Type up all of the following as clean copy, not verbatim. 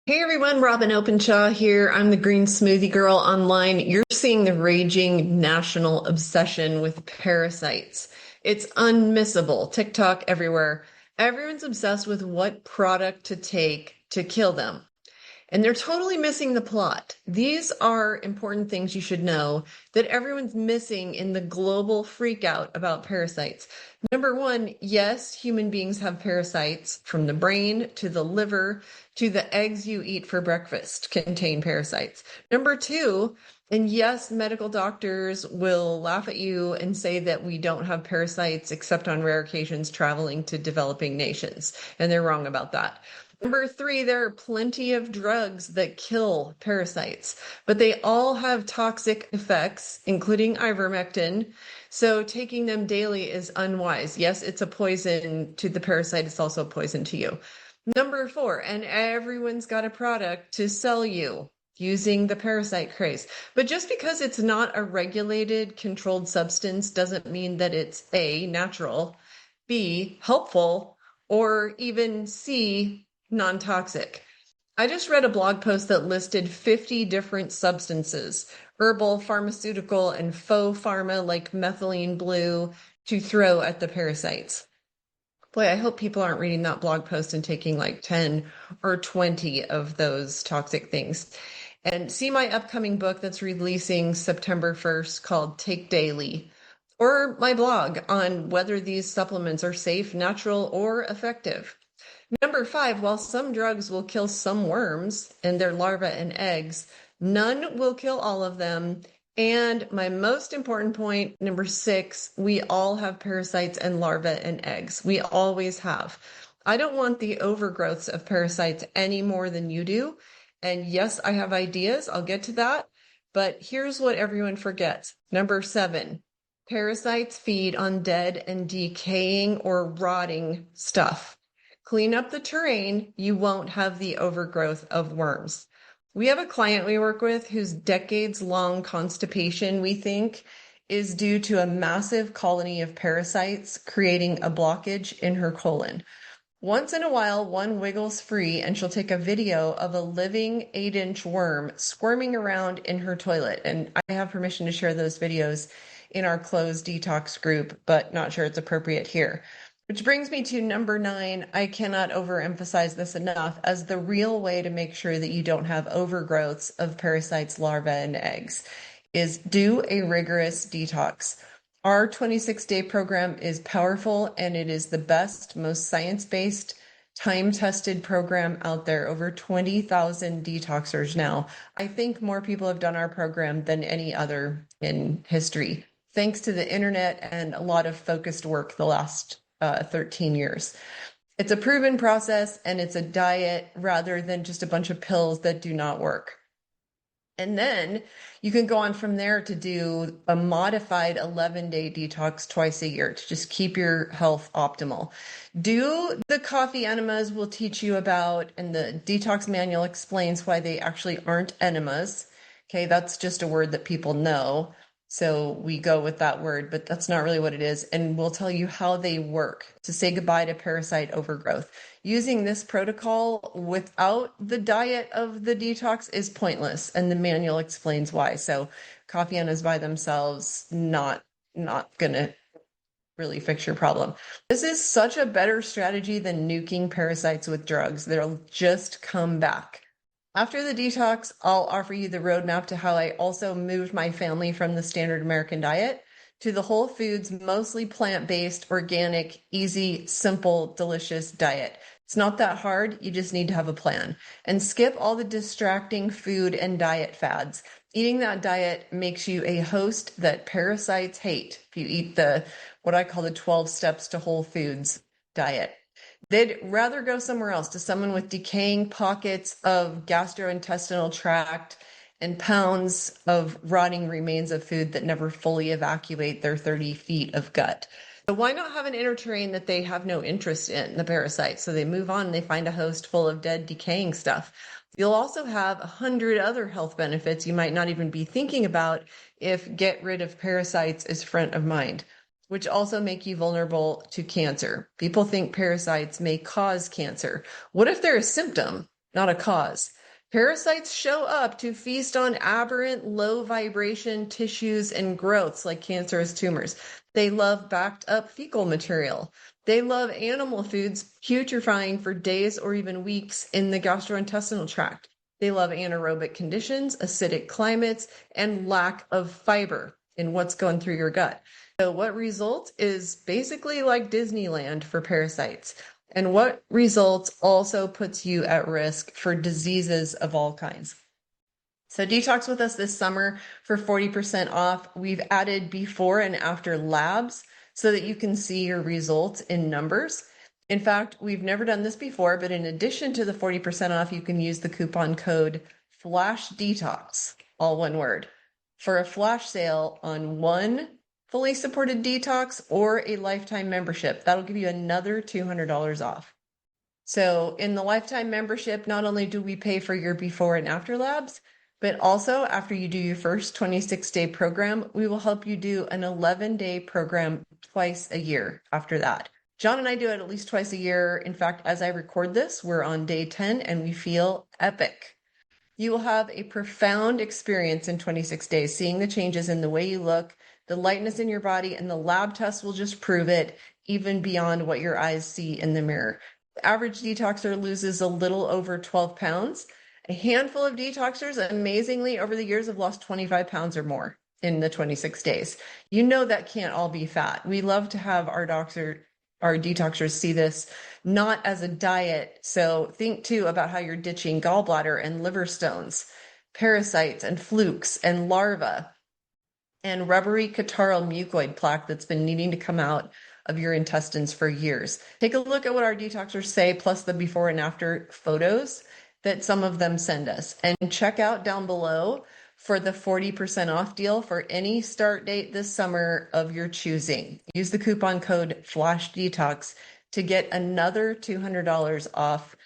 Hey everyone, Robin Openshaw here. I'm the Green Smoothie Girl online. You're seeing the raging national obsession with parasites. It's unmissable. TikTok everywhere. Everyone's obsessed with what product to take to kill them. And they're totally missing the plot. These are important things you should know that everyone's missing in the global freak out about parasites. Number one, yes, human beings have parasites from the brain to the liver to the eggs you eat for breakfast contain parasites. Number two, and yes, medical doctors will laugh at you and say that we don't have parasites except on rare occasions traveling to developing nations. And they're wrong about that. Number three, there are plenty of drugs that kill parasites, but they all have toxic effects, including ivermectin. So taking them daily is unwise. Yes, it's a poison to the parasite. It's also a poison to you. Number four, and everyone's got a product to sell you using the parasite craze. But just because it's not a regulated, controlled substance doesn't mean that it's A, natural, B, helpful, or even C, non-toxic. I just read a blog post that listed 50 different substances, herbal, pharmaceutical, and faux pharma like methylene blue, to throw at the parasites. Boy, I hope people aren't reading that blog post and taking like 10 or 20 of those toxic things. And see my upcoming book that's releasing September 1st called Take Daily, or my blog on whether these supplements are safe, natural, or effective. Number five, while some drugs will kill some worms and their larvae and eggs, none will kill all of them. And my most important point, number six, we all have parasites and larvae and eggs. We always have. I don't want the overgrowths of parasites any more than you do. And yes, I have ideas. I'll get to that. But here's what everyone forgets. Number seven, parasites feed on dead and decaying or rotting stuff. Clean up the terrain, you won't have the overgrowth of worms. We have a client we work with whose decades-long constipation, we think, is due to a massive colony of parasites creating a blockage in her colon. Once in a while, one wiggles free and she'll take a video of a living 8-inch worm squirming around in her toilet. And I have permission to share those videos in our closed detox group, but not sure it's appropriate here. Which brings me to number 9. I cannot overemphasize this enough as the real way to make sure that you don't have overgrowths of parasites, larvae, and eggs is do a rigorous detox. Our 26-day program is powerful and it is the best, most science-based, time-tested program out there. Over 20,000 detoxers now. I think more people have done our program than any other in history, thanks to the internet and a lot of focused work the last 13 years. It's a proven process and it's a diet rather than just a bunch of pills that do not work. And then you can go on from there to do a modified 11-day detox twice a year to just keep your health optimal. Do the coffee enemas we'll teach you about, and the detox manual explains why they actually aren't enemas. Okay, that's just a word that people know. So we go with that word, but that's not really what it is. And we'll tell you how they work to say goodbye to parasite overgrowth. Using this protocol without the diet of the detox is pointless, and the manual explains why. So coffee enemas by themselves, not gonna really fix your problem. This is such a better strategy than nuking parasites with drugs. They'll just come back. After the detox, I'll offer you the roadmap to how I also moved my family from the standard American diet to the whole foods, mostly plant-based, organic, easy, simple, delicious diet. It's not that hard. You just need to have a plan. And skip all the distracting food and diet fads. Eating that diet makes you a host that parasites hate if you eat what I call the 12 steps to whole foods diet. They'd rather go somewhere else, to someone with decaying pockets of gastrointestinal tract and pounds of rotting remains of food that never fully evacuate their 30 feet of gut. So why not have an inner terrain that they have no interest in, the parasites? So they move on and they find a host full of dead, decaying stuff. You'll also have 100 other health benefits you might not even be thinking about if get rid of parasites is front of mind, which also make you vulnerable to cancer. People think parasites may cause cancer. What if they're a symptom? not a cause. Parasites show up to feast on aberrant, low vibration tissues and growths like cancerous tumors. They love backed up fecal material. They love animal foods putrefying for days or even weeks in the gastrointestinal tract. They love anaerobic conditions, acidic climates, and lack of fiber in what's going through your gut. So what results is basically like Disneyland for parasites. And what results also puts you at risk for diseases of all kinds. So detox with us this summer for 40% off. We've added before and after labs so that you can see your results in numbers. In fact, we've never done this before, but in addition to the 40% off, you can use the coupon code FLASHDETOX, all one word, for a flash sale on one fully supported detox or a lifetime membership. That'll give you another $200 off. So in the lifetime membership, not only do we pay for your before and after labs, but also after you do your first 26-day program, we will help you do an 11-day program twice a year after that. John and I do it at least twice a year. In fact, as I record this, we're on day 10 and we feel epic. You will have a profound experience in 26 days, seeing the changes in the way you look, the lightness in your body, and the lab tests will just prove it even beyond what your eyes see in the mirror. The average detoxer loses a little over 12 pounds. A handful of detoxers, amazingly, over the years have lost 25 pounds or more in the 26 days. You know that can't all be fat. We love to have our detoxers see this not as a diet. So think too about how you're ditching gallbladder and liver stones, parasites and flukes and larvae, and rubbery catarrhal mucoid plaque that's been needing to come out of your intestines for years. Take a look at what our detoxers say, plus the before and after photos that some of them send us. And check out down below for the 40% off deal for any start date this summer of your choosing. Use the coupon code FLASHDETOX to get another $200 off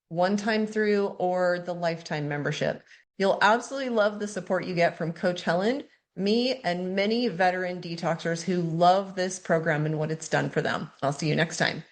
one time through or the lifetime membership. You'll absolutely love the support you get from Coach Helen, me, and many veteran detoxers who love this program and what it's done for them. I'll see you next time.